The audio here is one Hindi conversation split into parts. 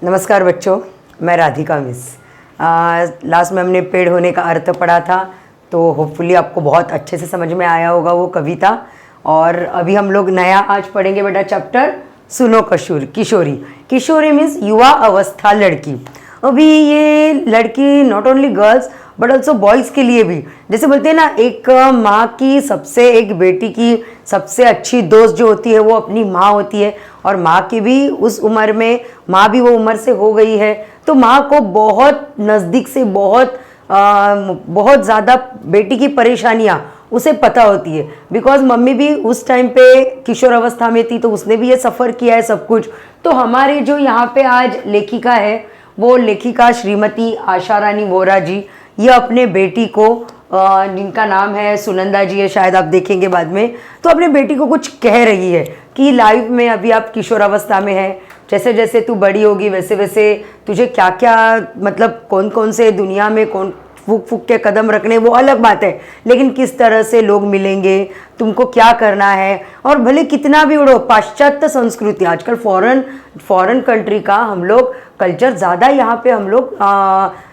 नमस्कार बच्चों, मैं राधिका मिस। लास्ट में हमने पेड़ होने का अर्थ पढ़ा था, तो होपफुली आपको बहुत अच्छे से समझ में आया होगा वो कविता। और अभी हम लोग नया आज पढ़ेंगे बेटा चैप्टर सुनो किशोरी। किशोरी मीन्स युवा अवस्था लड़की। अभी ये लड़की not only girls but also boys के लिए भी, जैसे बोलते हैं ना, एक माँ की सबसे, एक बेटी की सबसे अच्छी दोस्त जो होती है वो अपनी माँ होती है। और माँ की भी उस उम्र में, माँ भी वो उम्र से हो गई है, तो माँ को बहुत नज़दीक से बहुत ज़्यादा बेटी की परेशानियाँ उसे पता होती है। बिकॉज मम्मी भी उस टाइम पे किशोर अवस्था में थी, तो उसने भी ये सफ़र किया है सब कुछ। तो हमारी जो यहाँ पे आज लेखिका है, वो लेखिका श्रीमती आशा रानी वोरा जी, ये अपने बेटी को, जिनका नाम है सुनंदा जी है, शायद आप देखेंगे बाद में, तो अपने बेटी को कुछ कह रही है कि लाइफ में अभी आप किशोर अवस्था में है, जैसे जैसे तू बड़ी होगी वैसे वैसे तुझे क्या क्या, मतलब कौन कौन से दुनिया में कौन फूक फूक के कदम रखने, वो अलग बात है, लेकिन किस तरह से लोग मिलेंगे, तुमको क्या करना है। और भले कितना भी उड़ो, पाश्चात्य संस्कृति, आजकल फॉरेन कंट्री का हम लोग कल्चर ज़्यादा यहाँ पे हम लोग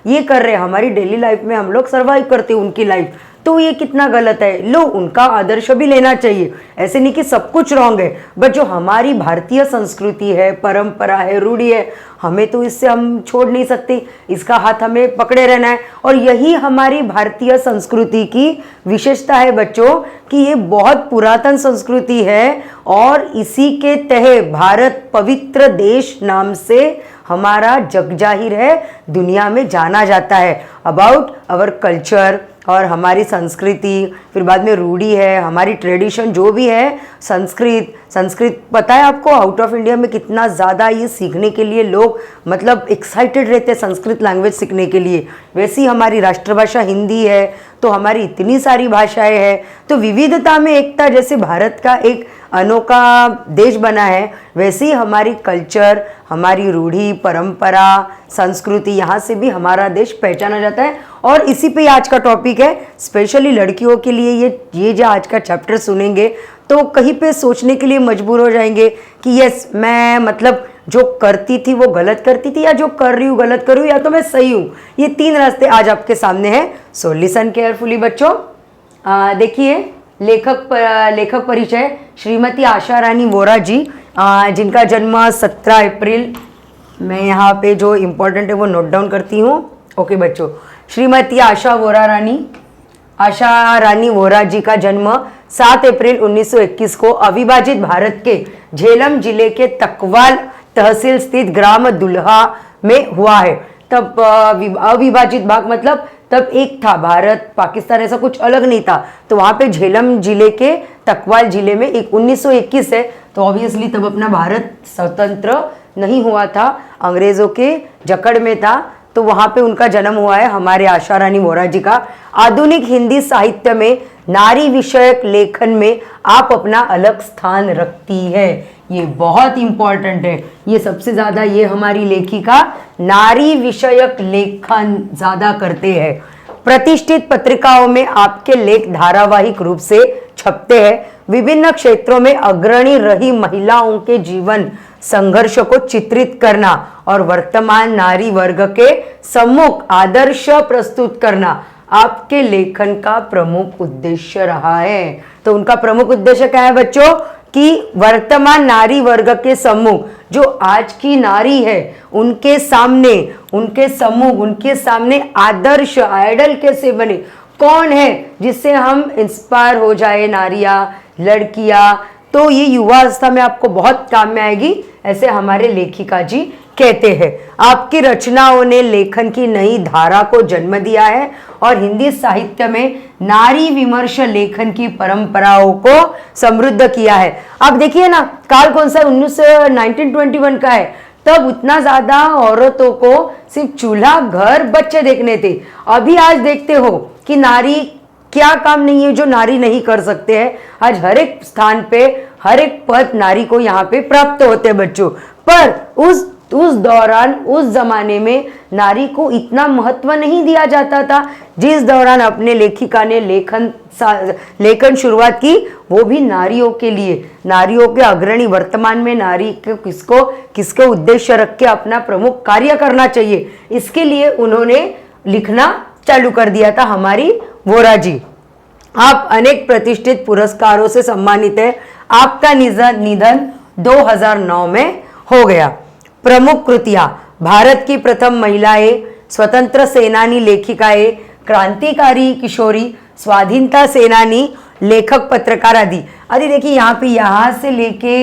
ये कर रहे हैं, हमारी डेली लाइफ में हम लोग सर्वाइव करते हैं उनकी लाइफ, तो ये कितना गलत है। लो, उनका आदर्श भी लेना चाहिए, ऐसे नहीं कि सब कुछ रॉन्ग है, बट जो हमारी भारतीय संस्कृति है, परंपरा है, रूढ़ी है, हमें तो इससे हम छोड़ नहीं सकते, इसका हाथ हमें पकड़े रहना है। और यही हमारी भारतीय संस्कृति की विशेषता है बच्चों, कि ये बहुत पुरातन संस्कृति है और इसी के तहत भारत पवित्र देश नाम से हमारा जग जाहिर है, दुनिया में जाना जाता है अबाउट आवर कल्चर और हमारी संस्कृति। फिर बाद में रूढ़ी है, हमारी ट्रेडिशन जो भी है, संस्कृत पता है आपको, आउट ऑफ इंडिया में कितना ज़्यादा ये सीखने के लिए लोग मतलब एक्साइटेड रहते हैं संस्कृत लैंग्वेज सीखने के लिए। वैसी हमारी राष्ट्रभाषा हिंदी है, तो हमारी इतनी सारी भाषाएं हैं, तो विविधता में एकता, जैसे भारत का एक अनोखा देश बना है, वैसे ही हमारी कल्चर, हमारी रूढ़ी, परंपरा, संस्कृति, यहाँ से भी हमारा देश पहचाना जाता है। और इसी पे आज का टॉपिक है, स्पेशली लड़कियों के लिए ये जो आज का चैप्टर सुनेंगे तो कहीं पे सोचने के लिए मजबूर हो जाएंगे कि यस, मैं मतलब जो करती थी वो गलत करती थी, या जो कर रही हूँ गलत कर रही हूँ, या तो मैं सही हूँ। ये तीन रास्ते आज आपके सामने हैं, सो लिसन केयरफुली बच्चों। देखिए, लेखक परिचय श्रीमती आशा रानी वोरा जी, जिनका जन्म 17 अप्रैल, मैं यहाँ पे जो इम्पोर्टेंट है वो नोट डाउन करती हूँ। ओके बच्चों, श्रीमती आशा रानी वोरा जी का जन्म 7 अप्रैल 1921 को अविभाजित भारत के झेलम जिले के तकवाल तहसील स्थित ग्राम दुल्हा में हुआ है। तब अविभाजित भाग मतलब तब एक था, भारत पाकिस्तान ऐसा कुछ अलग नहीं था, तो वहाँ पे झेलम जिले के तकवाल जिले में 1921 है, तो ऑब्वियसली तब अपना भारत स्वतंत्र नहीं हुआ था, अंग्रेज़ों के जकड़ में था, तो वहाँ पे उनका जन्म हुआ है हमारे आशा रानी वोरा जी का। आधुनिक हिंदी साहित्य में नारी विषयक लेखन में आप अपना अलग स्थान रखती है, ये बहुत इंपॉर्टेंट है। ये सबसे ज़्यादा ये हमारी लेखिका नारी विषयक लेखन ज़्यादा करते हैं। प्रतिष्ठित पत्रिकाओं में आपके लेख धारावाहिक रूप से छपते हैं। विभिन्न क्षेत्रों में अग्रणी रही महिलाओं के जीवन संघर्ष को चित्रित करना और वर्तमान नारी वर्ग के सम्मुख आदर्श प्रस्तुत करना आपके लेखन का प्रमुख उद्देश्य रहा है। तो उनका प्रमुख उद्देश्य क्या है बच्चों, कि वर्तमान नारी वर्ग के सम्मुख, जो आज की नारी है उनके सामने, उनके सम्मुख, उनके सामने आदर्श, आइडल कैसे बने, कौन है जिससे हम इंस्पायर हो जाए, नारियां, लड़कियां, तो ये युवा अवस्था में आपको बहुत काम में आएगी, ऐसे हमारे लेखिका जी कहते हैं। आपकी रचनाओं ने लेखन की नई धारा को जन्म दिया है और हिंदी साहित्य में नारी विमर्श लेखन की परंपराओं को समृद्ध किया है। आप देखिए ना, काल कौन सा 1921 का है, तब उतना ज्यादा औरतों को सिर्फ चूल्हा, घर, बच्चे देखने थे। अभी आज देखते हो कि नारी क्या काम नहीं है जो नारी नहीं कर सकते हैं। आज हर एक स्थान पे, हर एक पद नारी को यहाँ पे प्राप्त होते हैं बच्चों। पर उस दौरान उस जमाने में नारी को इतना महत्व नहीं दिया जाता था। जिस दौरान अपने लेखिका ने लेखन शुरुआत की वो भी नारियों के लिए, नारियों के अग्रणी, वर्तमान में नारी को किसको उद्देश्य रख के अपना प्रमुख कार्य करना चाहिए, इसके लिए उन्होंने लिखना चालू कर दिया था हमारी वोरा जी। आप अनेक प्रतिष्ठित पुरस्कारों से सम्मानित है। आपका निधन 2009 में हो गया। प्रमुख कृतियां: भारत की प्रथम महिलाएं, स्वतंत्र सेनानी लेखिकाएं, क्रांतिकारी किशोरी, स्वाधीनता सेनानी, लेखक, पत्रकार आदि। अरे देखिए यहाँ पे यहाँ से लेके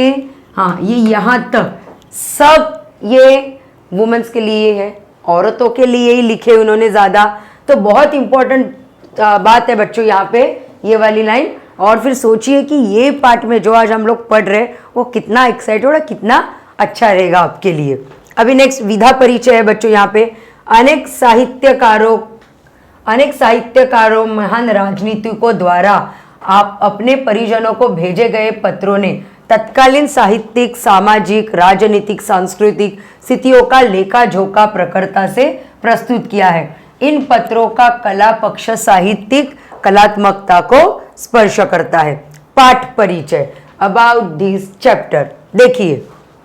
हाँ ये यहाँ तक सब ये वुमेन्स के लिए है, औरतों के लिए ही लिखे उन्होंने ज़्यादा। तो बहुत इंपॉर्टेंट बात है बच्चों यहाँ पे ये वाली लाइन। और फिर सोचिए कि ये पार्ट में जो आज हम लोग पढ़ रहे हैं वो कितना एक्साइटेड और कितना अच्छा रहेगा आपके लिए। अभी नेक्स्ट विधा परिचय है बच्चों यहाँ पे। अनेक साहित्यकारों महान राजनीतिकों द्वारा आप अपने परिजनों को भेजे गए पत्रों ने तत्कालीन साहित्यिक, सामाजिक, राजनीतिक, सांस्कृतिक स्थितियों का लेखा जोखा प्रखरता से प्रस्तुत किया है। इन पत्रों का कला पक्ष साहित्यिक कलात्मकता को स्पर्श करता है। पाठ परिचय अबाउट दिस चैप्टर। देखिए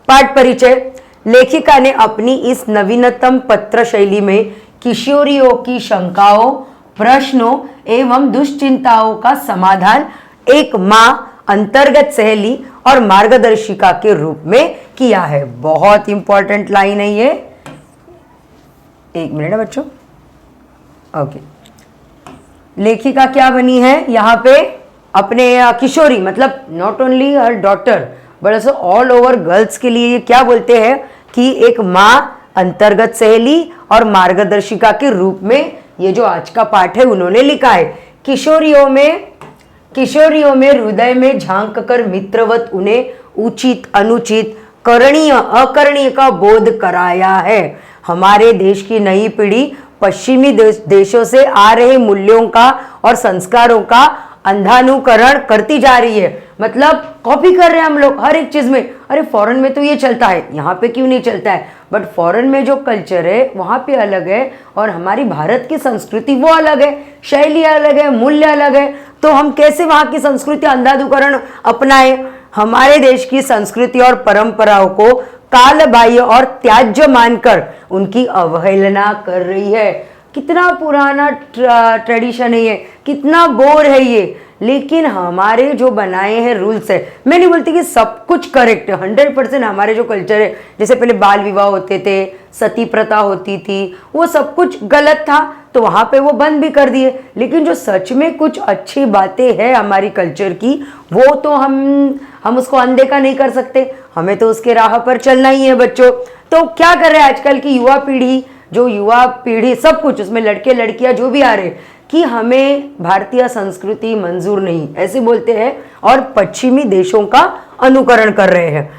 पाठ परिचय। लेखिका ने अपनी इस नवीनतम पत्र शैली में किशोरियों की शंकाओं, प्रश्नों एवं दुश्चिंताओं का समाधान एक माँ, अंतर्गत सहेली और मार्गदर्शिका के रूप में किया है। बहुत इंपॉर्टेंट लाइन है ये। एक मिनट है बच्चों। ओके, लेखिका क्या बनी है यहाँ पे? अपने किशोरी, मतलब not only her daughter but also all over girls के लिए ये क्या बोलते हैं कि एक माँ, अंतर्गत सहेली और मार्गदर्शिका के रूप में ये जो आज का पाठ है उन्होंने लिखा है। किशोरियों में हृदय में झांक कर मित्रवत उन्हें उचित, अनुचित, करणीय, अकरणीय का बोध कराया है। हमारे देश की नई पीढ़ी पश्चिमी देशों से आ रहे मूल्यों का और संस्कारों का अंधानुकरण करती जा रही है। मतलब कॉपी कर रहे हैं हम लोग हर एक चीज में। अरे फॉरेन में तो ये चलता है, यहाँ पे क्यों नहीं चलता है? बट फॉरेन में जो कल्चर है वहाँ पे अलग है और हमारी भारत की संस्कृति वो अलग है, शैली अलग है, मूल्य अलग है। तो हम कैसे वहाँ की संस्कृति अंधानुकरण अपनाए? हमारे देश की संस्कृति और परंपराओं को काल बाह्य और त्याज्य मानकर उनकी अवहेलना कर रही है। कितना पुराना ट्रेडिशन है ये, कितना बोर है ये, लेकिन हमारे जो बनाए हैं रूल्स है। मैं नहीं बोलती कि सब कुछ करेक्ट है, 100% हमारे जो कल्चर है, जैसे पहले बाल विवाह होते थे, सती प्रथा होती थी, वो सब कुछ गलत था तो वहाँ पे वो बंद भी कर दिए। लेकिन जो सच में कुछ अच्छी बातें हैं हमारी कल्चर की, वो तो हम उसको अनदेखा नहीं कर सकते। हमें तो उसके राह पर चलना ही है बच्चों। तो क्या कर रहे हैं आजकल की युवा पीढ़ी सब कुछ उसमें लड़के लड़कियां जो भी आ रहे कि हमें भारतीय संस्कृति मंजूर नहीं, ऐसे बोलते हैं और पश्चिमी देशों का अनुकरण कर रहे हैं।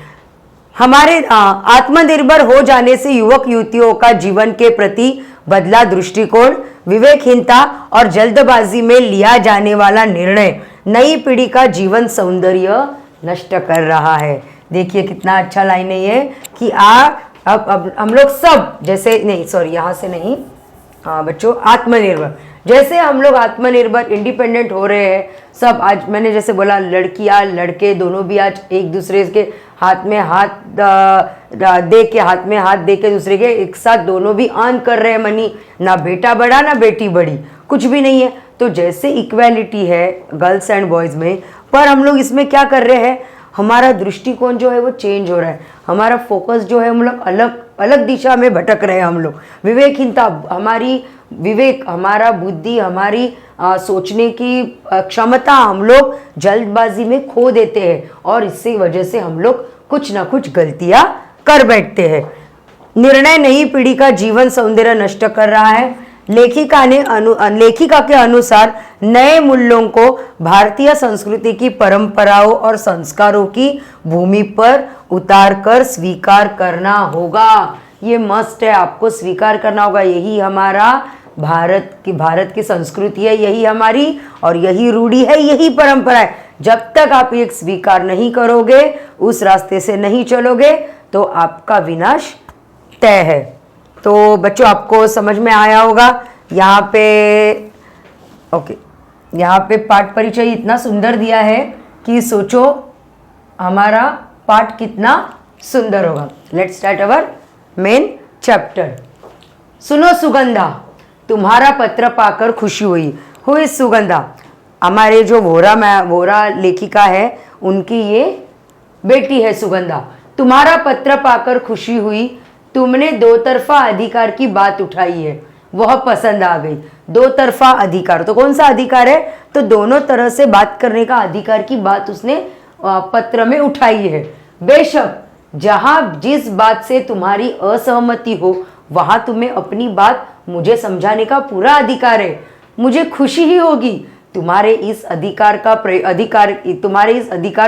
हमारे आत्मनिर्भर हो जाने से युवक युवतियों का जीवन के प्रति बदला दृष्टिकोण, विवेकहीनता और जल्दबाजी में लिया जाने वाला निर्णय नई पीढ़ी का जीवन सौंदर्य नष्ट कर रहा है। देखिए कितना अच्छा लाइन है ये कि अब हम लोग सब जैसे नहीं, सॉरी यहाँ से नहीं, बच्चों आत्मनिर्भर, जैसे हम लोग आत्मनिर्भर इंडिपेंडेंट हो रहे हैं सब। आज मैंने जैसे बोला लड़कियां लड़के दोनों भी आज एक दूसरे के हाथ में हाथ दे के दूसरे के एक साथ दोनों भी अर्न कर रहे हैं मनी। ना बेटा बड़ा ना बेटी बड़ी, कुछ भी नहीं है। तो जैसे इक्वालिटी है गर्ल्स एंड बॉयज़ में, पर हम लोग इसमें क्या कर रहे हैं, हमारा दृष्टिकोण जो है वो चेंज हो रहा है। हमारा फोकस जो है हम लोग अलग दिशा में भटक रहे हैं। हम लोग विवेकहीनता, हमारा बुद्धि, हमारी सोचने की क्षमता हम लोग जल्दबाजी में खो देते हैं और इससे वजह से हम लोग कुछ ना कुछ गलतियां कर बैठते हैं। निर्णय नई पीढ़ी का जीवन सौंदर्य नष्ट कर रहा है। लेखिका के अनुसार नए मूल्यों को भारतीय संस्कृति की परंपराओं और संस्कारों की भूमि पर उतारकर स्वीकार करना होगा। ये मस्ट है, आपको स्वीकार करना होगा। यही हमारा भारत की संस्कृति है, यही हमारी और यही रूढ़ी है, यही परंपरा है। जब तक आप ये स्वीकार नहीं करोगे, उस रास्ते से नहीं चलोगे, तो आपका विनाश तय है। तो बच्चों आपको समझ में आया होगा। यहाँ पे ओके, यहाँ पे पाठ परिचय इतना सुंदर दिया है कि सोचो हमारा पाठ कितना सुंदर होगा। Let's start our main chapter. सुनो सुगंधा, तुम्हारा पत्र पाकर खुशी हुई। Who is Sugandha? हमारे जो वोरा लेखिका है उनकी ये बेटी है सुगंधा। तुम्हारा पत्र पाकर खुशी हुई, तुमने दो तरफा अधिकार की बात उठाई है, वह पसंद आ गई। दो तरफा अधिकार तो कौन सा अधिकार है? तो दोनों तरह से बात करने का अधिकार की बात उसने पत्र में उठाई है। बेशक जहां जिस बात से तुम्हारी असहमति हो वहां तुम्हें अपनी बात मुझे समझाने का पूरा अधिकार है। मुझे खुशी ही होगी तुम्हारे इस अधिकार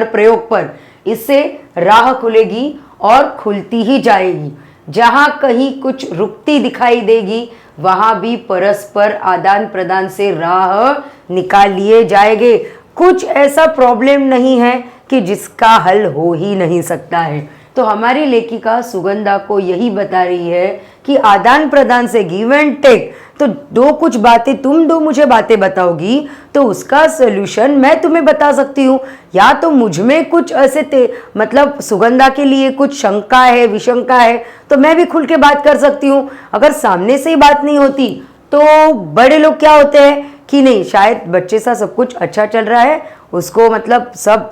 प्रयोग पर। इससे राह खुलेगी और खुलती ही जाएगी। जहां कहीं कुछ रुकती दिखाई देगी वहां भी परस्पर आदान प्रदान से राह निकाल लिए जाएंगे। कुछ ऐसा प्रॉब्लम नहीं है कि जिसका हल हो ही नहीं सकता है। तो हमारी लेखिका सुगंधा को यही बता रही है कि आदान प्रदान से गिव एंड टेक, तो दो कुछ बातें तुम दो मुझे बातें बताओगी तो उसका सोल्यूशन मैं तुम्हें बता सकती हूँ। या तो मुझ में कुछ ऐसे मतलब सुगंधा के लिए कुछ शंका है, विशंका है, तो मैं भी खुल के बात कर सकती हूँ। अगर सामने से ही बात नहीं होती तो बड़े लोग क्या होते हैं कि नहीं शायद बच्चे सा सब कुछ अच्छा चल रहा है, उसको मतलब सब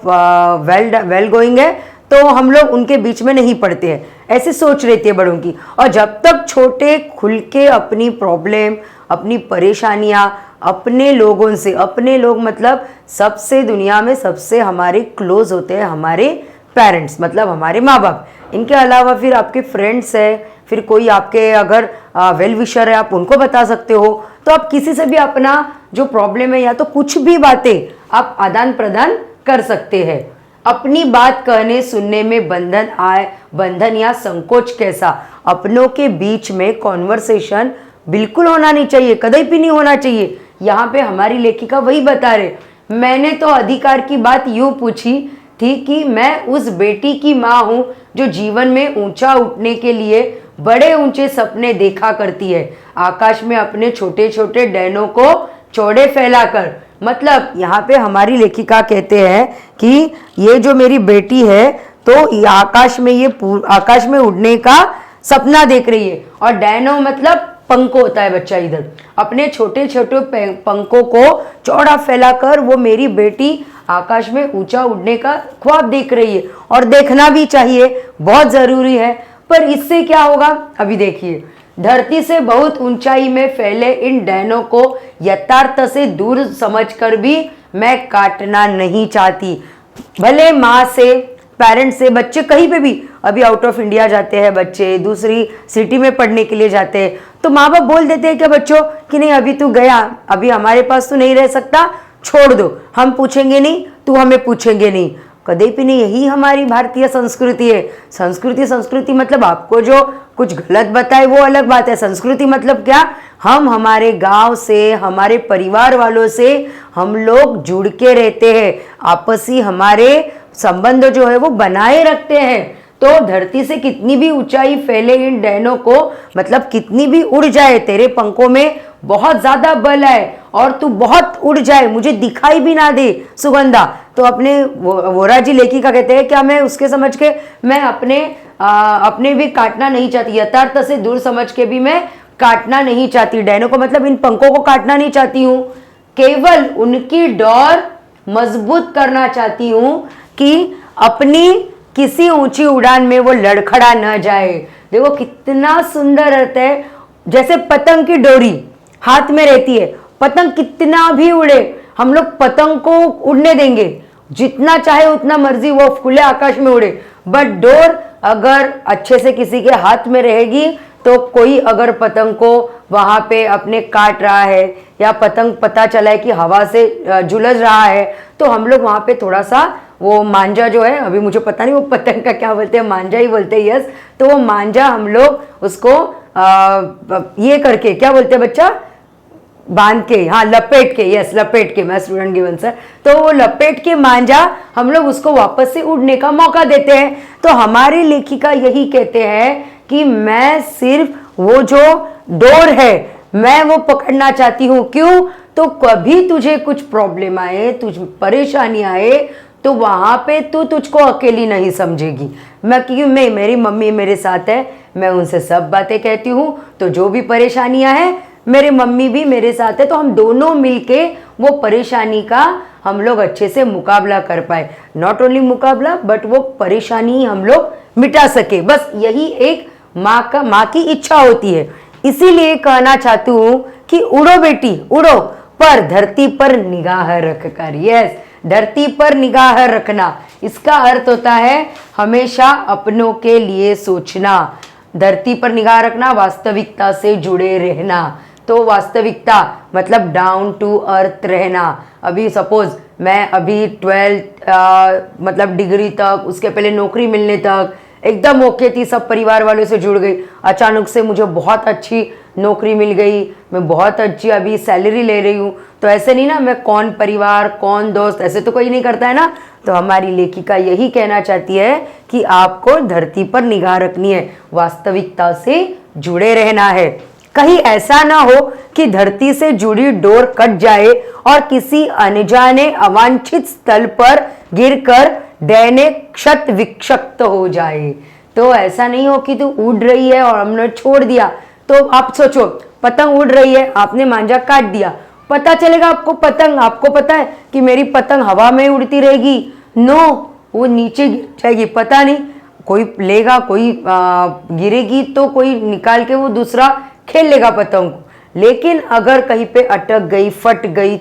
वेल गोइंग है, तो हम लोग उनके बीच में नहीं पड़ते हैं, ऐसी सोच रहती है बड़ों की। और जब तक छोटे खुल के अपनी प्रॉब्लम, अपनी परेशानियां अपने लोगों से, अपने लोग मतलब सबसे दुनिया में सबसे हमारे क्लोज होते हैं हमारे पेरेंट्स, मतलब हमारे माँ बाप। इनके अलावा फिर आपके फ्रेंड्स है, फिर कोई आपके अगर वेल विशर है आप उनको बता सकते हो। तो आप किसी से भी अपना जो प्रॉब्लम है या तो कुछ भी बातें आप आदान प्रदान कर सकते हैं। अपनी बात कहने सुनने में बंधन या संकोच कैसा? अपनों के बीच में कॉन्वर्सेशन बिल्कुल होना नहीं चाहिए, कभी भी नहीं होना चाहिए। यहाँ पे हमारी लेखिका वही बता रहे। मैंने तो अधिकार की बात यूं पूछी थी कि मैं उस बेटी की माँ हूँ जो जीवन में ऊंचा उठने के लिए बड़े ऊंचे सपने देखा करती है, आकाश में अपने छोटे छोटे डैनों को चौड़े फैलाकर। मतलब यहाँ पे हमारी लेखिका कहते हैं कि ये जो मेरी बेटी है तो आकाश में उड़ने का सपना देख रही है। और डैनो मतलब पंखों होता है बच्चा, इधर अपने छोटे छोटे पंखों को चौड़ा फैलाकर वो मेरी बेटी आकाश में ऊंचा उड़ने का ख्वाब देख रही है। और देखना भी चाहिए, बहुत जरूरी है। पर इससे क्या होगा अभी देखिए। धरती से बहुत ऊंचाई में फैले इन डैनों को यथार्थ से दूर समझकर भी मैं काटना नहीं चाहती। भले माँ से, पेरेंट्स से, बच्चे कहीं पे भी अभी आउट ऑफ इंडिया जाते हैं, बच्चे दूसरी सिटी में पढ़ने के लिए जाते हैं, तो माँ बाप बोल देते हैं क्या बच्चों कि नहीं अभी तू गया, अभी हमारे पास तो नहीं रह सकता, छोड़ दो, हम पूछेंगे नहीं, तू हमें पूछेंगे नहीं। कभी भी नहीं। यही हमारी भारतीय संस्कृति है। संस्कृति मतलब आपको जो कुछ गलत बताए वो अलग बात है। संस्कृति मतलब क्या? हम हमारे गांव से, हमारे परिवार वालों से हम लोग जुड़ के रहते हैं, आपसी हमारे संबंध जो है वो बनाए रखते हैं। तो धरती से कितनी भी ऊंचाई फैले इन डैनों को, मतलब कितनी भी उड़ जाए, तेरे पंखों में बहुत ज्यादा बल है और तू बहुत उड़ जाए, मुझे दिखाई भी ना दे सुगंधा, तो अपने वोरा जी लेखिका कहते हैं क्या मैं उसके समझ के मैं अपने भी काटना नहीं चाहती, यथार्थ से दूर समझ के भी मैं काटना नहीं चाहती डैनों को, मतलब इन पंखों को काटना नहीं चाहती हूँ, केवल उनकी डोर मजबूत करना चाहती हूँ कि अपनी किसी ऊंची उड़ान में वो लड़खड़ा न जाए। देखो कितना सुंदर रहता है, जैसे पतंग की डोरी हाथ में रहती है, पतंग कितना भी उड़े, हम लोग पतंग को उड़ने देंगे, जितना चाहे उतना मर्जी वो खुले आकाश में उड़े, बट डोर अगर अच्छे से किसी के हाथ में रहेगी तो कोई अगर पतंग को वहां पे अपने काट रहा है या पतंग पता चला है कि हवा से झुलस रहा है, तो हम लोग वहां पे थोड़ा सा वो मांझा जो है, अभी मुझे पता नहीं वो पतंग का क्या बोलते हैं, मांझा ही बोलते हैं, यस, तो वो मांझा हम लोग उसको ये करके क्या बोलते हैं बच्चा, बांध के, हाँ लपेट के, यस लपेट के, मैं स्टूडेंट गिवन सर, तो वो लपेट के मांझा हम लोग उसको वापस से उड़ने का मौका देते हैं। तो हमारी लेखिका यही कहते हैं कि मैं सिर्फ वो जो डोर है मैं वो पकड़ना चाहती हूँ। क्यों? तो कभी तुझे कुछ प्रॉब्लम आए, तुझ परेशानी आए, तो वहां पे तू तुझको अकेली नहीं समझेगी। क्योंकि मेरी मम्मी मेरे साथ है, मैं उनसे सब बातें कहती हूँ, तो जो भी परेशानियां हैं मेरे मम्मी भी मेरे साथ है, तो हम दोनों मिलके वो परेशानी का हम लोग अच्छे से मुकाबला कर पाए। नॉट ओनली मुकाबला बट वो परेशानी हम लोग मिटा सके। बस यही एक माँ की इच्छा होती है। इसीलिए कहना चाहती हूँ कि उड़ो बेटी उड़ो, पर धरती पर निगाह रख कर। यस, धरती पर निगाह रखना, इसका अर्थ होता है हमेशा अपनों के लिए सोचना। धरती पर निगाह रखना, वास्तविकता से जुड़े रहना। तो वास्तविकता मतलब डाउन टू अर्थ रहना। अभी सपोज मैं अभी 12th मतलब डिग्री तक, उसके पहले नौकरी मिलने तक एकदम ओके थी, सब परिवार वालों से जुड़ गई। अचानक से मुझे बहुत अच्छी नौकरी मिल गई, मैं बहुत अच्छी अभी सैलरी ले रही हूँ, तो ऐसे नहीं ना, मैं कौन परिवार कौन दोस्त ऐसे तो कोई नहीं करता है ना। तो हमारी लेखिका यही कहना चाहती है कि आपको धरती पर निगाह रखनी है, वास्तविकता से जुड़े रहना है। कहीं ऐसा ना हो कि धरती से जुड़ी डोर कट जाए और किसी अनजाने अवांछित स्थल पर गिरकर डैने क्षत विक्षत हो जाए। तो ऐसा नहीं हो कि तू उड़ रही है और हमने छोड़ दिया। तो आप सोचो, पतंग उड़ रही है, आपने मांझा काट दिया, पता चलेगा आपको पतंग, आपको पता है कि मेरी पतंग हवा में उड़ती रहेगी? नो, वो नीचे गिर जाएगी। पता नहीं, कोई लेगा, कोई गिरेगी तो कोई निकाल के वो दूसरा खेल लेगा पतंग को। लेकिन अगर कहीं पे अटक गई, फट गई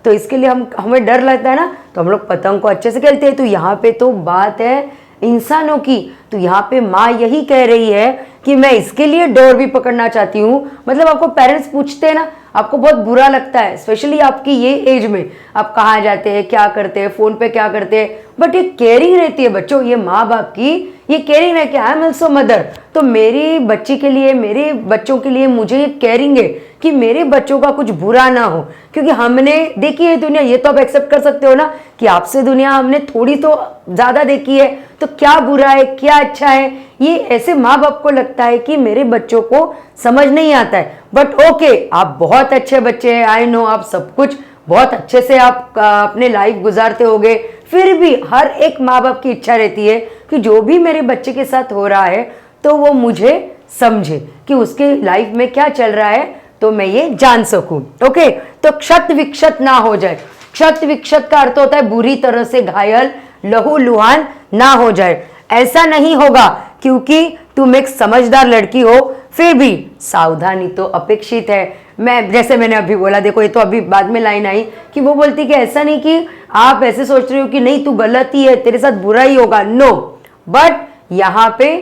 तो इसके लिए हमें डर लगता है ना, तो हम लोग पतंग को अच्छे से खेलते हैं। तो यहाँ पे तो बात है इंसानों की। तो यहाँ पे माँ यही कह रही है कि मैं इसके लिए डोर भी पकड़ना चाहती हूँ। मतलब आपको पेरेंट्स पूछते हैं ना, आपको बहुत बुरा लगता है, स्पेशली आपकी ये एज में, आप कहाँ जाते हैं, क्या करते हैं, फोन पे क्या करते हैं, बट ये केयरिंग रहती है बच्चों, ये माँ बाप की ये केयरिंग है कि आई एम ऑल्सो मदर। तो मेरी बच्ची के लिए, मेरे बच्चों के लिए मुझे ये केयरिंग है कि मेरे बच्चों का कुछ बुरा ना हो। क्योंकि हमने देखी है दुनिया, ये तो आप एक्सेप्ट कर सकते हो ना कि आपसे दुनिया हमने थोड़ी तो ज्यादा देखी है, तो क्या बुरा है क्या अच्छा है, ये ऐसे माँ बाप को लगता है कि मेरे बच्चों को समझ नहीं आता है। बट ओके, आप बहुत अच्छे बच्चे हैं, आई नो, आप सब कुछ बहुत अच्छे से आप अपने लाइफ गुजारते होगे, फिर भी हर एक माँ बाप की इच्छा रहती है कि जो भी मेरे बच्चे के साथ हो रहा है तो वो मुझे समझे, कि उसके लाइफ में क्या चल रहा है, तो मैं ये जान सकूं। ओके, तो क्षत विक्षत ना हो जाए। क्षत विक्षत का अर्थ होता है बुरी तरह से घायल, लहू लुहान ना हो जाए। ऐसा नहीं होगा क्योंकि तुम एक समझदार लड़की हो, फिर भी सावधानी तो अपेक्षित है। मैं जैसे मैंने अभी बोला, देखो ये तो अभी बाद में लाइन आई कि वो बोलती कि ऐसा नहीं कि आप ऐसे सोच रहे हो कि नहीं तू गलत ही है, तेरे साथ बुरा ही होगा, नो, बट यहाँ पे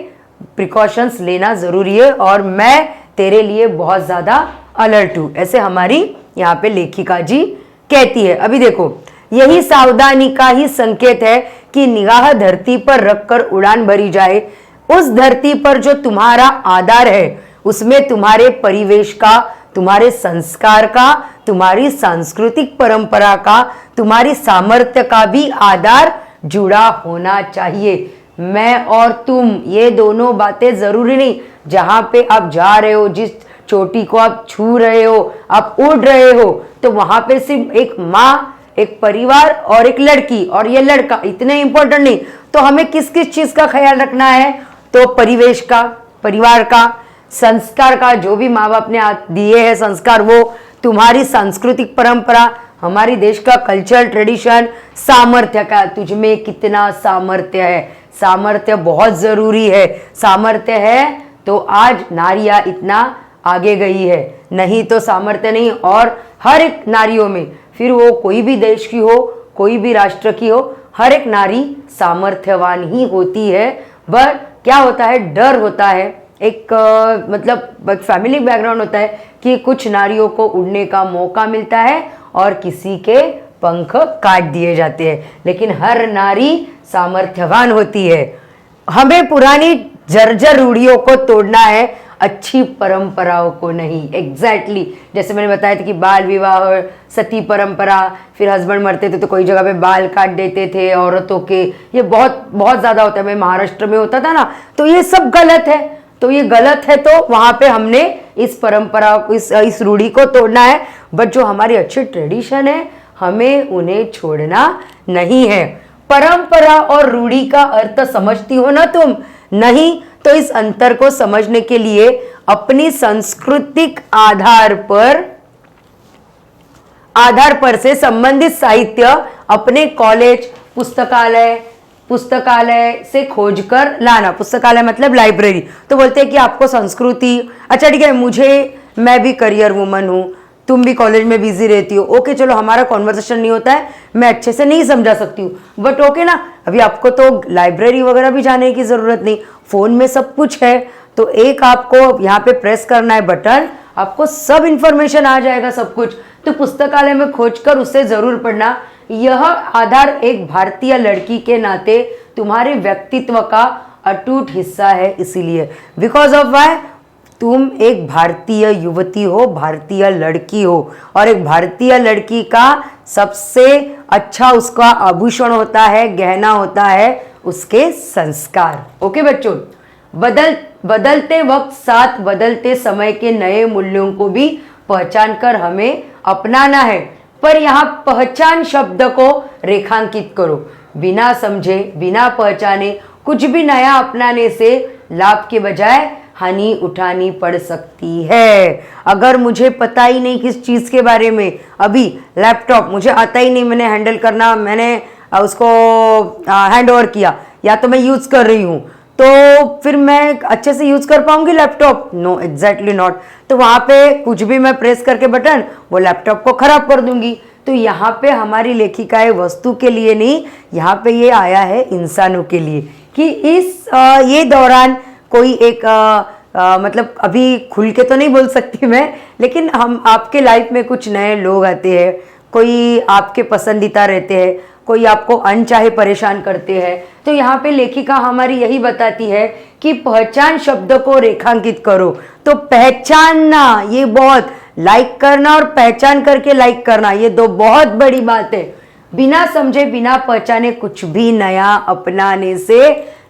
प्रिकॉशंस लेना जरूरी है और मैं तेरे लिए बहुत ज्यादा अलर्ट हूं, ऐसे हमारी यहाँ पे लेखिका जी कहती है। अभी देखो, यही सावधानी का ही संकेत है कि निगाह धरती पर रखकर उड़ान भरी जाए। उस धरती पर जो तुम्हारा आधार है, उसमें तुम्हारे परिवेश का, तुम्हारे संस्कार का, तुम्हारी सांस्कृतिक परंपरा का, तुम्हारी सामर्थ्य का भी आधार जुड़ा होना चाहिए। मैं और तुम, ये दोनों बातें जरूरी नहीं। जहां पे आप जा रहे हो, जिस चोटी को आप छू रहे हो, आप उड़ रहे हो, तो वहां पे सिर्फ एक माँ, एक परिवार और एक लड़की और ये लड़का, इतने इंपॉर्टेंट नहीं। तो हमें किस किस चीज का ख्याल रखना है? तो परिवेश का, परिवार का, संस्कार का, जो भी माँ बाप ने दिए हैं संस्कार, वो तुम्हारी सांस्कृतिक परंपरा, हमारी देश का कल्चर ट्रेडिशन, सामर्थ्य का, तुझमें कितना सामर्थ्य है। सामर्थ्य बहुत जरूरी है। सामर्थ्य है तो आज नारियां इतना आगे गई है, नहीं तो सामर्थ्य नहीं। और हर एक नारियों में, फिर वो कोई भी देश की हो, कोई भी राष्ट्र की हो, हर एक नारी सामर्थ्यवान ही होती है। बट क्या होता है, डर होता है, एक मतलब एक फैमिली बैकग्राउंड होता है कि कुछ नारियों को उड़ने का मौका मिलता है और किसी के पंख काट दिए जाते हैं, लेकिन हर नारी सामर्थ्यवान होती है। हमें पुरानी जर्जर रूढ़ियों को तोड़ना है, अच्छी परंपराओं को नहीं। एग्जैक्टली जैसे मैंने बताया था कि बाल विवाह, सती परंपरा, फिर हस्बैंड मरते थे तो कोई जगह पे बाल काट देते थे औरतों के, ये बहुत बहुत ज्यादा होता है। मैं महाराष्ट्र में होता था ना, तो ये सब गलत है। तो ये गलत है, तो वहां पे हमने इस परंपरा को, इस रूढ़ी को तोड़ना है। बट जो हमारी अच्छी ट्रेडिशन है, हमें उन्हें छोड़ना नहीं है। परंपरा और रूढ़ी का अर्थ समझती हो ना तुम? नहीं, तो इस अंतर को समझने के लिए अपनी सांस्कृतिक आधार पर से संबंधित साहित्य अपने कॉलेज, पुस्तकालय से खोजकर लाना। पुस्तकालय मतलब लाइब्रेरी। तो बोलते हैं कि आपको संस्कृति, अच्छा ठीक है, मैं भी करियर वुमन हूँ, तुम भी कॉलेज में बिजी रहती हो, ओके चलो हमारा कॉन्वर्सेशन नहीं होता है, मैं अच्छे से नहीं समझा सकती हूँ, बट ओके ना, अभी आपको तो लाइब्रेरी वगैरह भी जाने की जरूरत नहीं, फोन में सब कुछ है। तो एक आपको यहाँ पे प्रेस करना है बटन, आपको सब इंफॉर्मेशन आ जाएगा, सब कुछ। तो पुस्तकालय में खोजकर उसे जरूर पढ़ना। यह आधार एक भारतीय लड़की के नाते तुम्हारे व्यक्तित्व का अटूट हिस्सा है। इसीलिए बिकॉज ऑफ वाई, तुम एक भारतीय युवती हो, भारतीय लड़की हो, और एक भारतीय लड़की का सबसे अच्छा उसका आभूषण होता है, गहना होता है उसके संस्कार। ओके बच्चों, बदलते वक्त साथ बदलते समय के नए मूल्यों को भी पहचान कर हमें अपनाना है। पर यहाँ पहचान शब्द को रेखांकित करो। बिना समझे, बिना पहचाने कुछ भी नया अपनाने से लाभ के बजाय हानि उठानी पड़ सकती है। अगर मुझे पता ही नहीं किस चीज के बारे में, अभी लैपटॉप मुझे आता ही नहीं, मैंने हैंडल करना, मैंने उसको हैंड ओवर किया, या तो मैं यूज कर रही हूँ, तो फिर मैं अच्छे से यूज कर पाऊंगी लैपटॉप? No, exactly not. तो वहां पे कुछ भी मैं प्रेस करके बटन, वो लैपटॉप को खराब कर दूंगी। तो यहाँ पे हमारी लेखिका है वस्तु के लिए नहीं, यहाँ पे ये आया है इंसानों के लिए, कि ये दौरान कोई एक मतलब अभी खुल के तो नहीं बोल सकती मैं, लेकिन हम आपके लाइफ में कुछ नए लोग आते हैं, कोई आपके पसंदीदा रहते हैं, कोई आपको अनचाहे परेशान करते हैं। तो यहाँ पे लेखिका हमारी यही बताती है कि पहचान शब्द को रेखांकित करो। तो पहचानना, ये बहुत, लाइक करना और पहचान करके लाइक करना, ये दो बहुत बड़ी बात है। बिना समझे, बिना पहचाने कुछ भी नया अपनाने से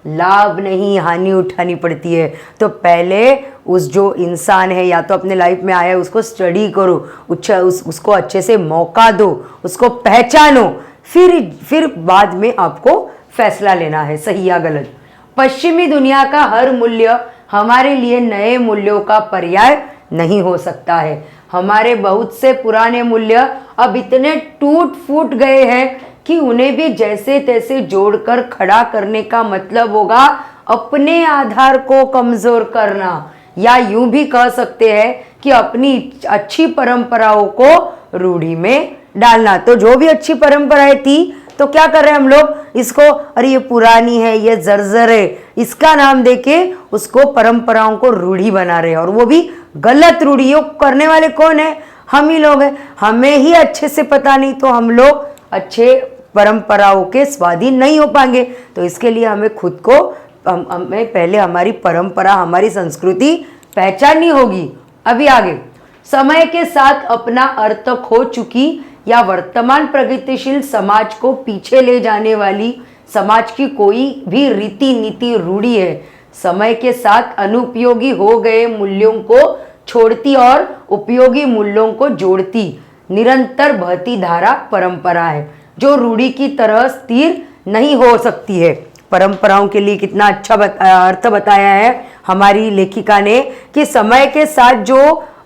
लाभ नहीं, हानि उठानी पड़ती है। तो पहले उस जो इंसान है या तो अपने लाइफ में आया है उसको स्टडी करो, उसको अच्छे से मौका दो, उसको पहचानो, फिर बाद में आपको फैसला लेना है सही या गलत। पश्चिमी दुनिया का हर मूल्य हमारे लिए नए मूल्यों का पर्याय नहीं हो सकता है। हमारे बहुत से पुराने मूल्य अब इतने टूट फूट गए हैं कि उन्हें भी जैसे तैसे जोड़कर खड़ा करने का मतलब होगा अपने आधार को कमजोर करना, या यूं भी कह सकते हैं कि अपनी अच्छी परंपराओं को रूढ़ी में डालना। तो जो भी अच्छी परंपराएं थी, तो क्या कर रहे हैं हम लोग, इसको अरे ये पुरानी है, ये जर्जर है, इसका नाम देके उसको परंपराओं को रूढ़ी बना रहे हैं, और वो भी गलत रूढ़ी। करने वाले कौन है? हम ही लोग हैं। हमें ही अच्छे से पता नहीं, तो हम लोग अच्छे परंपराओं के स्वाधीन नहीं हो पाएंगे। तो इसके लिए हमें खुद को, हमें पहले हमारी परंपरा, हमारी संस्कृति पहचाननी होगी। अभी आगे, समय के साथ अपना अर्थ खो चुकी या वर्तमान प्रगतिशील समाज को पीछे ले जाने वाली समाज की कोई भी रीति नीति रूढ़ी है समय के साथ अनुपयोगी हो गए मूल्यों को छोड़ती और उपयोगी मूल्यों को जोड़ती निरंतर बहती धारा परंपरा है, जो रूढ़ी की तरह स्थिर नहीं हो सकती है। परंपराओं के लिए कितना अच्छा अर्थ बताया है हमारी लेखिका ने, कि समय के साथ जो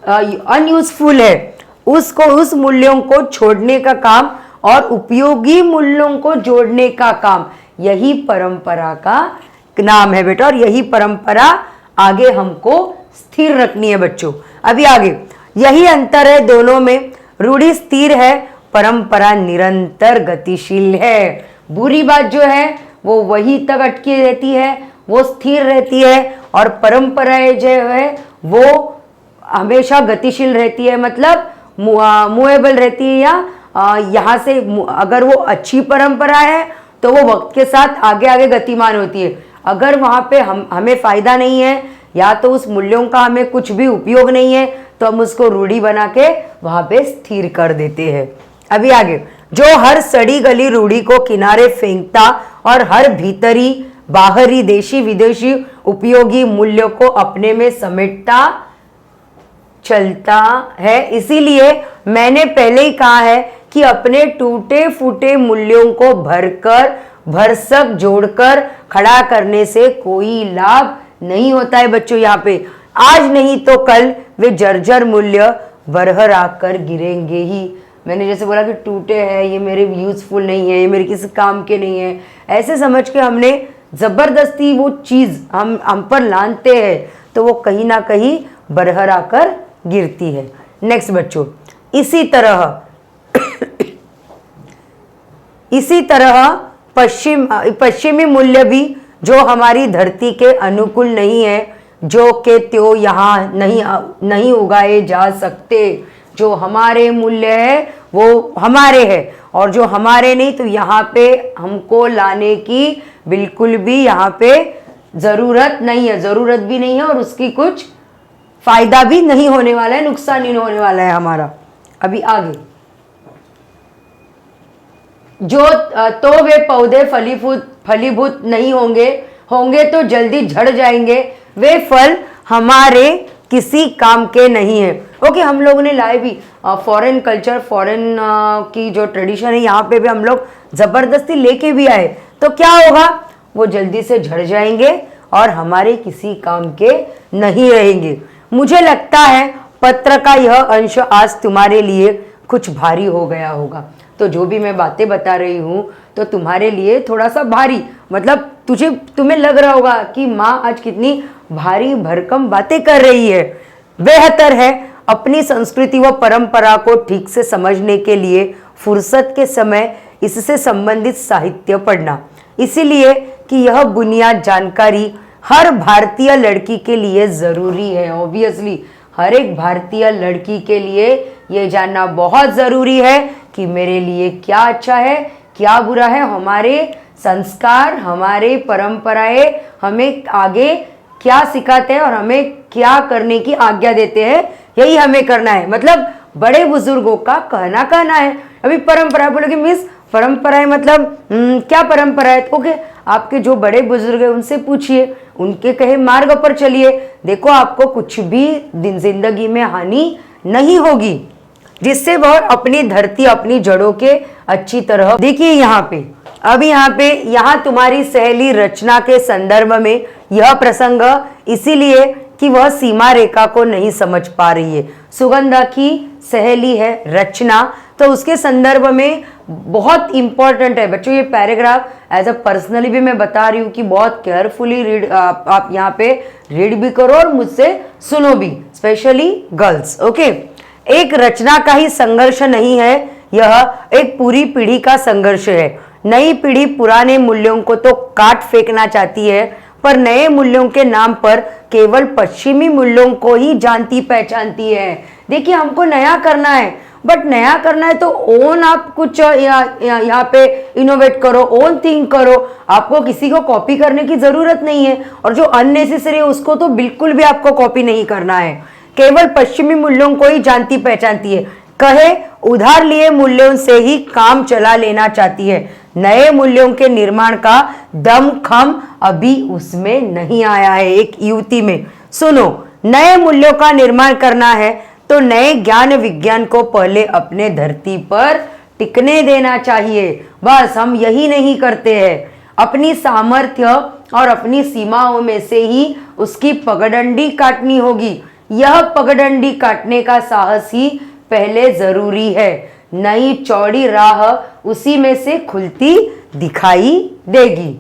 अनयूजफुल है उसको, उस मूल्यों को छोड़ने का काम और उपयोगी मूल्यों को जोड़ने का काम, यही परंपरा का नाम है बेटा। और यही परंपरा आगे हमको स्थिर रखनी है बच्चों। अभी आगे, यही अंतर है दोनों में। रूढ़ी स्थिर है, परंपरा निरंतर गतिशील है। बुरी बात जो है वो वही तक अटकी रहती है, वो स्थिर रहती है, और परंपराएं जो है वो हमेशा गतिशील रहती है, मतलब मूवेबल रहती है, या यहाँ से अगर वो अच्छी परंपरा है तो वो वक्त के साथ आगे आगे गतिमान होती है। अगर वहाँ पे हमें फायदा नहीं है, या तो उस मूल्यों का हमें कुछ भी उपयोग नहीं है, तो हम उसको रूढ़ी बना के वहाँ पे स्थिर कर देते हैं। अभी आगे, जो हर सड़ी गली रूढ़ी को किनारे फेंकता और हर भीतरी बाहरी देशी विदेशी उपयोगी मूल्यों को अपने में समेटता चलता है। इसीलिए मैंने पहले ही कहा है कि अपने टूटे फूटे मूल्यों को भरसक जोड़कर खड़ा करने से कोई लाभ नहीं होता है बच्चों। यहाँ पे आज नहीं तो कल वे जर्जर मूल्य बरहरा कर गिरेंगे ही। मैंने जैसे बोला कि टूटे हैं, ये मेरे यूजफुल नहीं है, ये मेरे किसी काम के नहीं है, ऐसे समझ के हमने जबरदस्ती वो चीज हम पर लानते हैं तो वो कहीं ना कहीं बरहरा कर गिरती है। नेक्स्ट बच्चों, इसी तरह पश्चिमी मूल्य भी जो हमारी धरती के अनुकूल नहीं है, जो के त्यों यहाँ नहीं उगाए जा सकते। जो हमारे मूल्य है वो हमारे हैं और जो हमारे नहीं, तो यहाँ पे हमको लाने की बिल्कुल भी यहाँ पे जरूरत नहीं है और उसकी कुछ फायदा भी नहीं होने वाला है, नुकसान नहीं होने वाला है हमारा। अभी आगे, जो तो वे पौधे फलीभूत नहीं होंगे तो जल्दी झड़ जाएंगे, वे फल हमारे किसी काम के नहीं है। ओके, हम लोगों ने लाए भी फॉरेन कल्चर, फॉरेन की जो ट्रेडिशन है यहाँ पे भी हम लोग जबरदस्ती लेके भी आए, तो क्या होगा, वो जल्दी से झड़ जाएंगे और हमारे किसी काम के नहीं रहेंगे। मुझे लगता है पत्र का यह अंश आज तुम्हारे लिए कुछ भारी हो गया होगा। तो जो भी मैं बातें बता रही हूँ तो तुम्हारे लिए थोड़ा सा भारी, मतलब तुम्हें लग रहा होगा कि माँ आज कितनी भारी भरकम बातें कर रही है। बेहतर है अपनी संस्कृति व परंपरा को ठीक से समझने के लिए फुर्सत के समय इससे संबंधित साहित्य पढ़ना, इसीलिए कि यह बुनियाद जानकारी हर भारतीय लड़की के लिए जरूरी है। ऑब्वियसली हर एक भारतीय लड़की के लिए यह जानना बहुत जरूरी है कि मेरे लिए क्या अच्छा है, क्या बुरा है, हमारे संस्कार, हमारे परंपराएं हमें आगे क्या सिखाते हैं और हमें क्या करने की आज्ञा देते हैं, यही हमें करना है। मतलब बड़े बुजुर्गों का कहना है। अभी परंपरा बोलोगे मिस परंपराएं मतलब क्या परंपरा है? ओके, आपके जो बड़े बुजुर्ग हैं उनसे पूछिए, उनके कहे मार्ग पर चलिए, देखो आपको कुछ भी जिंदगी में हानि नहीं होगी, जिससे वह अपनी धरती, अपनी जड़ों के अच्छी तरह। देखिए यहाँ तुम्हारी सहेली रचना के संदर्भ में यह प्रसंग इसीलिए कि वह सीमा रेखा को नहीं समझ पा रही है। सुगंधा की सहेली है रचना, तो उसके संदर्भ में बहुत इंपॉर्टेंट है बच्चों ये पैराग्राफ। एज अ पर्सनली भी मैं बता रही हूँ कि बहुत केयरफुली रीड, आप यहाँ पे रीड भी करो और मुझसे सुनो भी, स्पेशली गर्ल्स। ओके, एक रचना का ही संघर्ष नहीं है, यह एक पूरी पीढ़ी का संघर्ष है। नई पीढ़ी पुराने मूल्यों को तो काट फेंकना चाहती है, पर नए मूल्यों के नाम पर केवल पश्चिमी मूल्यों को ही जानती पहचानती है। देखिए हमको नया करना है, बट नया करना है तो ओन आप कुछ यहाँ पे इनोवेट करो, ओन थिंक करो, आपको किसी को कॉपी करने की जरूरत नहीं है। और जो अननेसेसरी है उसको तो बिल्कुल भी आपको कॉपी नहीं करना है। केवल पश्चिमी मूल्यों को ही जानती पहचानती है, कहे उधार लिए मूल्यों से ही काम चला लेना चाहती है। नए मूल्यों के निर्माण का दमखम अभी उसमें नहीं आया है। एक युवती में सुनो, नए मूल्यों का निर्माण करना है तो नए ज्ञान विज्ञान को पहले अपने धरती पर टिकने देना चाहिए। बस हम यही नहीं करते हैं। अपनी सामर्थ्य और अपनी सीमाओं में से ही उसकी पगडंडी काटनी होगी। यह पगडंडी काटने का साहस ही पहले जरूरी है। नई चौड़ी राह उसी में से खुलती दिखाई देगी।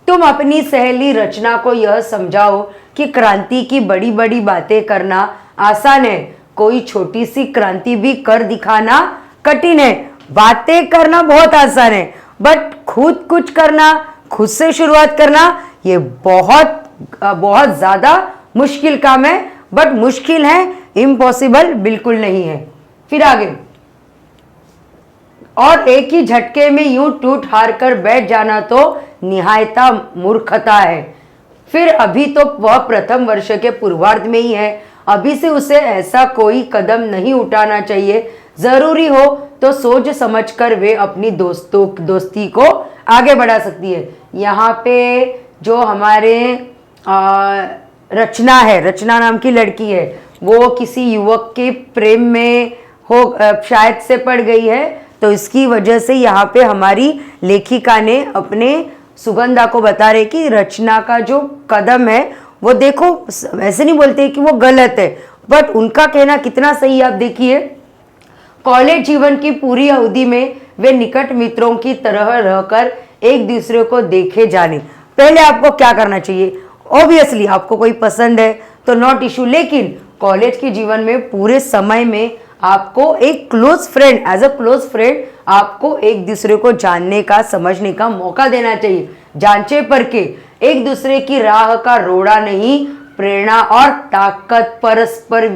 तुम अपनी सहेली रचना को यह समझाओ कि क्रांति की बड़ी बड़ी बातें करना आसान है, कोई छोटी सी क्रांति भी कर दिखाना कठिन है। बातें करना बहुत आसान है, बट खुद कुछ करना, खुद से शुरुआत करना, ये बहुत बहुत ज्यादा मुश्किल काम है। बट मुश्किल है, इम्पॉसिबल बिल्कुल नहीं है। फिर आगे, और एक ही झटके में यूं टूट हार कर बैठ जाना तो निहायता मूर्खता है। फिर अभी तो वह प्रथम वर्ष के पूर्वार्ध में ही है, अभी से उसे ऐसा कोई कदम नहीं उठाना चाहिए। जरूरी हो तो सोच समझकर वे अपनी दोस्ती को आगे बढ़ा सकती है। यहाँ पे जो हमारे रचना है, रचना नाम की लड़की है, वो किसी युवक के प्रेम में हो शायद से पड़ गई है। तो इसकी वजह से यहाँ पे हमारी लेखिका ने अपने सुगंधा को बता रहे कि रचना का जो कदम है वो देखो, ऐसे नहीं बोलते कि वो गलत है, बट उनका कहना कितना सही है। आप देखिए, कॉलेज जीवन की पूरी अवधि में वे निकट मित्रों की तरह रहकर एक दूसरे को देखे जाने। पहले आपको क्या करना चाहिए, ऑब्वियसली आपको कोई पसंद है तो नॉट इशू, लेकिन कॉलेज के जीवन में पूरे समय में आपको एक close friend, as a close friend आपको एक दूसरे को जानने का, समझने का मौका देना चाहिए। जांचे परखे, एक दूसरे की राह का रोड़ा नहीं, प्रेरणा और ताकत परस्पर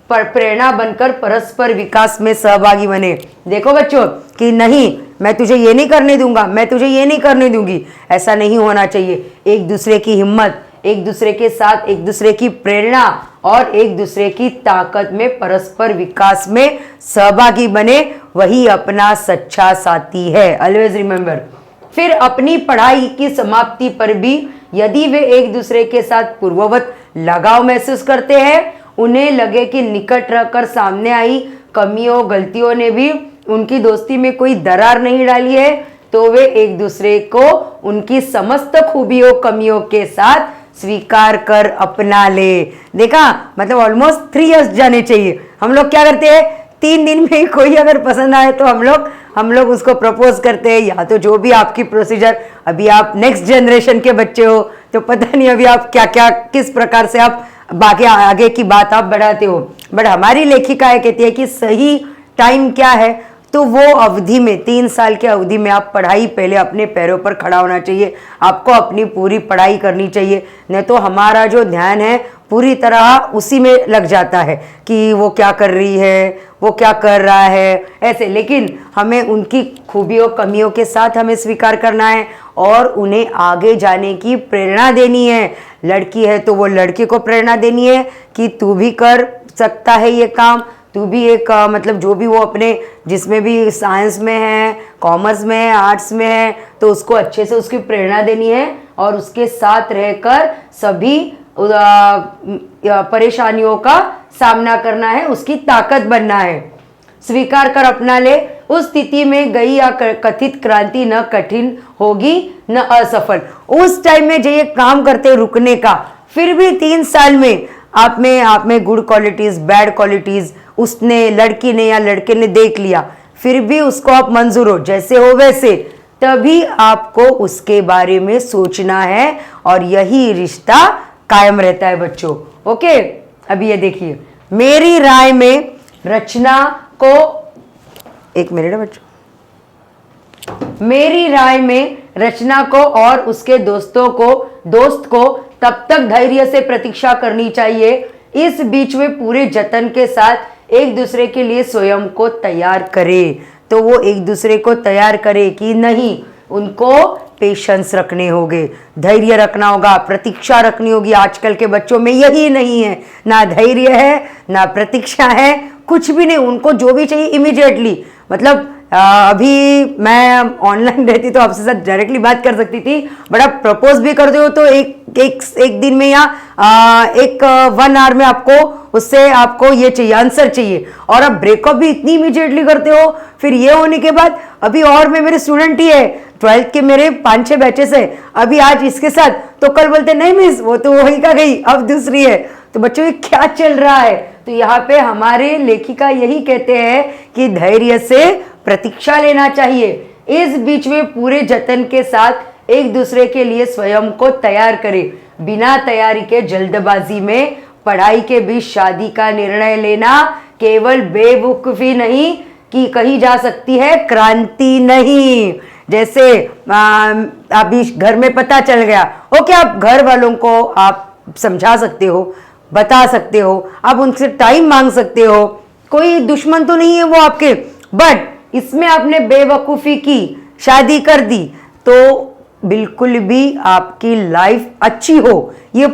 प्रेरणा बनकर परस्पर विकास में सहभागी बने। देखो बच्चों कि नहीं मैं तुझे ये नहीं करने दूंगा, मैं तुझे ये नहीं करने दूंगी, ऐसा नहीं होना चाहिए। एक दूसरे की हिम्मत, एक दूसरे के साथ एक दूसरे की प्रेरणा और एक दूसरे की ताकत में परस्पर विकास में सहभागी बने, वही अपना सच्चा साथी है। Always remember. फिर अपनी पढ़ाई की समाप्ति पर भी यदि वे एक दूसरे के साथ पूर्ववत लगाव महसूस करते हैं, उन्हें लगे कि निकट रहकर सामने आई कमियों गलतियों ने भी उनकी दोस्ती में कोई दरार नहीं डाली है, तो वे एक दूसरे को उनकी समस्त खूबियों कमियों के साथ स्वीकार कर अपना ले। देखा, मतलब ऑलमोस्ट 3 इयर्स जाने चाहिए। हम लोग क्या करते हैं, 3 दिन में कोई अगर पसंद आए तो हम लोग उसको प्रपोज करते हैं, या तो जो भी आपकी प्रोसीजर। अभी आप नेक्स्ट जनरेशन के बच्चे हो तो पता नहीं अभी आप क्या क्या किस प्रकार से आप आगे की बात आप बढ़ाते हो, बट हमारी लेखिका कहती है कि सही टाइम क्या है, तो वो अवधि में 3 साल की अवधि में आप पढ़ाई पहले अपने पैरों पर खड़ा होना चाहिए, आपको अपनी पूरी पढ़ाई करनी चाहिए। नहीं तो हमारा जो ध्यान है पूरी तरह उसी में लग जाता है कि वो क्या कर रही है, वो क्या कर रहा है, ऐसे। लेकिन हमें उनकी खूबियों कमियों के साथ हमें स्वीकार करना है और उन्हें आगे जाने की प्रेरणा देनी है। लड़की है तो वो लड़के को प्रेरणा देनी है कि तू भी कर सकता है ये काम, तू भी एक मतलब जो भी वो अपने जिसमें भी साइंस में है, कॉमर्स में है, आर्ट्स में है, तो उसको अच्छे से उसकी प्रेरणा देनी है और उसके साथ रहकर सभी परेशानियों का सामना करना है, उसकी ताकत बनना है। स्वीकार कर अपना ले, उस स्थिति में गई या कथित क्रांति न कठिन होगी न असफल। उस टाइम में जो ये काम करते रुकने का, फिर भी 3 साल में आप में गुड क्वालिटीज, बैड क्वालिटीज उसने, लड़की ने या लड़के ने देख लिया, फिर भी उसको आप मंजूर हो, जैसे हो वैसे, तभी आपको उसके बारे में सोचना है और यही रिश्ता कायम रहता है बच्चों। ओके, अभी ये देखिए, मेरी राय में रचना को, एक मिनट है बच्चों, मेरी राय में रचना को और उसके दोस्त को तब तक धैर्य से प्रतीक्षा करनी चाहिए, इस बीच वे पूरे जतन के साथ एक दूसरे के लिए स्वयं को तैयार करे। तो वो एक दूसरे को तैयार करे कि नहीं, उनको पेशेंस रखने होंगे, धैर्य रखना होगा, प्रतीक्षा रखनी होगी। आजकल के बच्चों में यही नहीं है, ना धैर्य है ना प्रतीक्षा है, कुछ भी नहीं, उनको जो भी चाहिए इमीडिएटली। मतलब अभी मैं ऑनलाइन रहती तो आपसे साथ डायरेक्टली बात कर सकती थी, बट आप प्रपोज भी करते हो तो एक दिन में या 1 आवर में आपको ये चाहिए, आंसर चाहिए। और अब ब्रेकअप भी इतनी इमीडिएटली करते हो। फिर ये होने के बाद अभी और में मेरे स्टूडेंट ही है, 12th के मेरे 5-6 बैचेस है, अभी आज इसके साथ, तो कल बोलते नहीं मिस वो तो वही का गई, अब दूसरी है। तो बच्चों ये क्या चल रहा है? तो यहाँ पे हमारे लेखिका यही कहते हैं कि धैर्य से प्रतीक्षा लेना चाहिए, इस बीच में पूरे जतन के साथ एक दूसरे के लिए स्वयं को तैयार करें। बिना तैयारी के जल्दबाजी में पढ़ाई के बीच शादी का निर्णय लेना केवल बेवकूफी नहीं कि कही जा सकती है, क्रांति नहीं। जैसे अभी घर में पता चल गया, ओके, आप घर वालों को आप समझा सकते हो, बता सकते हो, आप उनसे टाइम मांग सकते हो, कोई दुश्मन तो नहीं है वो आपके, बट इसमें आपने बेवकूफ़ी की, शादी कर दी, तो बिल्कुल भी आपकी लाइफ अच्छी हो ये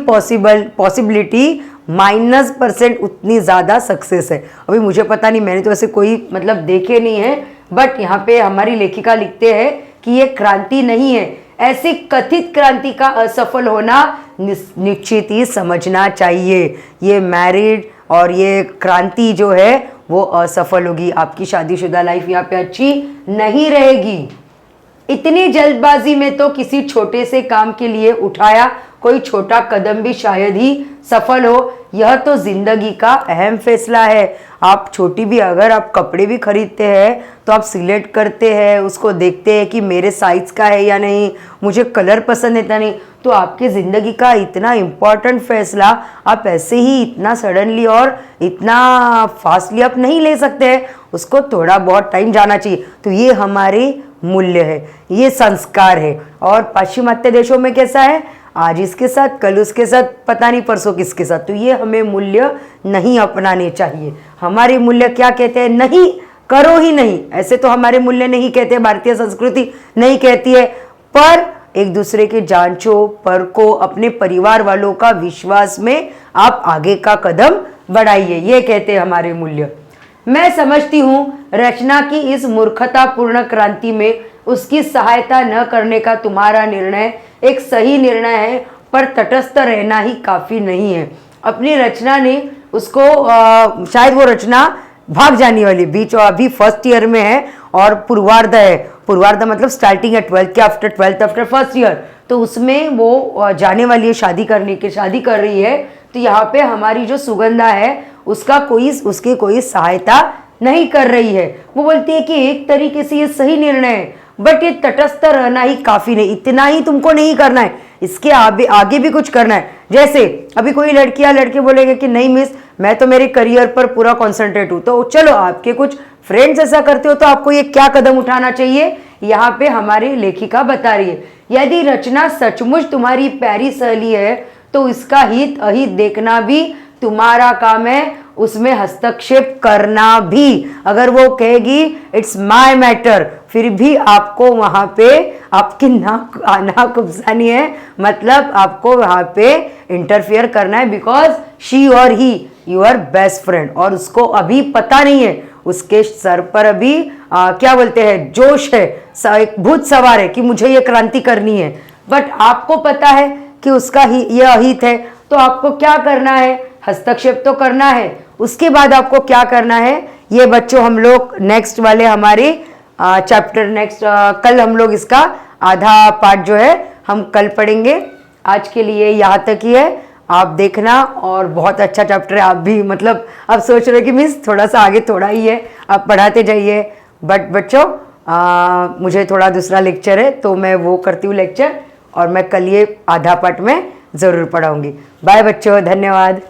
पॉसिबिलिटी -% उतनी ज़्यादा सक्सेस है। अभी मुझे पता नहीं, मैंने तो ऐसे कोई मतलब देखे नहीं है, बट यहाँ पे हमारी लेखिका लिखते हैं कि ये क्रांति नहीं है, ऐसी कथित क्रांति का असफल होना निश्चित ही समझना चाहिए। ये मैरिड और ये क्रांति जो है वो असफल होगी, आपकी शादीशुदा लाइफ यहाँ पे अच्छी नहीं रहेगी। इतनी जल्दबाजी में तो किसी छोटे से काम के लिए उठाया कोई छोटा कदम भी शायद ही सफल हो। यह तो जिंदगी का अहम फैसला है। आप छोटी भी, अगर आप कपड़े भी खरीदते हैं तो आप सिलेक्ट करते हैं, उसको देखते हैं कि मेरे साइज का है या नहीं, मुझे कलर पसंद है या नहीं। तो आपकी ज़िंदगी का इतना इम्पॉर्टेंट फैसला आप ऐसे ही इतना सडनली और इतना फास्टली आप नहीं ले सकते हैं, उसको थोड़ा बहुत टाइम जाना चाहिए। तो ये हमारे मूल्य है, ये संस्कार है। और पाश्चिमात्य देशों में कैसा है, आज इसके साथ कल उसके साथ, पता नहीं परसों किसके साथ। तो ये हमें मूल्य नहीं अपनाने चाहिए। हमारे मूल्य क्या कहते हैं, नहीं करो ही नहीं, ऐसे तो हमारे मूल्य नहीं कहते, भारतीय संस्कृति नहीं कहती है। पर एक दूसरे के जांचो परखो, अपने परिवार वालों का विश्वास में आप आगे का कदम बढ़ाइए, ये कहते हैं हमारे मूल्य। मैं समझती हूँ रचना की इस मूर्खतापूर्ण क्रांति में उसकी सहायता न करने का तुम्हारा निर्णय एक सही निर्णय है, पर तटस्थ रहना ही काफी नहीं है। अपनी रचना ने उसको शायद वो रचना भाग जाने वाली, बीच अभी फर्स्ट ईयर में है और पूर्वार्ध है। पूर्वार्ध मतलब स्टार्टिंग है 12th के after 12th after first year, तो उसमें वो जाने वाली है शादी कर रही है। तो यहाँ पे हमारी जो सुगंधा है उसकी कोई सहायता नहीं कर रही है। वो बोलती है कि एक तरीके से ये सही निर्णय है, बट ये तटस्थ रहना ही काफी नहीं, इतना ही तुमको नहीं करना है, इसके आगे भी कुछ करना है। जैसे अभी कोई लड़की या लड़के बोलेंगे कि नहीं मिस, मैं तो मेरे करियर पर पूरा कॉन्सेंट्रेट हूं, तो चलो आपके कुछ फ्रेंड्स ऐसा करते हो तो आपको ये क्या कदम उठाना चाहिए, यहाँ पे हमारी लेखिका बता रही है। यदि रचना सचमुच तुम्हारी प्यारी सहेली है तो इसका हित अहित देखना भी तुम्हारा काम है, उसमें हस्तक्षेप करना भी। अगर वो कहेगी इट्स माय मैटर, फिर भी आपको वहां पे आपकी नाक उपसानी है, मतलब आपको वहां पे इंटरफियर करना है, बिकॉज शी और ही यूर बेस्ट फ्रेंड। और उसको अभी पता नहीं है, उसके सर पर अभी क्या बोलते हैं, जोश है, एक भूत सवार है कि मुझे ये क्रांति करनी है, बट आपको पता है कि उसका ही ये अहित है। तो आपको क्या करना है, हस्तक्षेप तो करना है। उसके बाद आपको क्या करना है, ये बच्चों हम लोग नेक्स्ट वाले हमारे चैप्टर कल हम लोग इसका आधा पार्ट जो है हम कल पढ़ेंगे। आज के लिए यहाँ तक ही है, आप देखना। और बहुत अच्छा चैप्टर है, आप भी मतलब आप सोच रहे हो कि मिस थोड़ा सा आगे थोड़ा ही है, आप पढ़ाते जाइए। बट बच्चों मुझे थोड़ा दूसरा लेक्चर है तो मैं वो करती हूँ लेक्चर, और मैं कल ये आधा पार्ट में ज़रूर पढ़ाऊँगी। बाय बच्चों, धन्यवाद।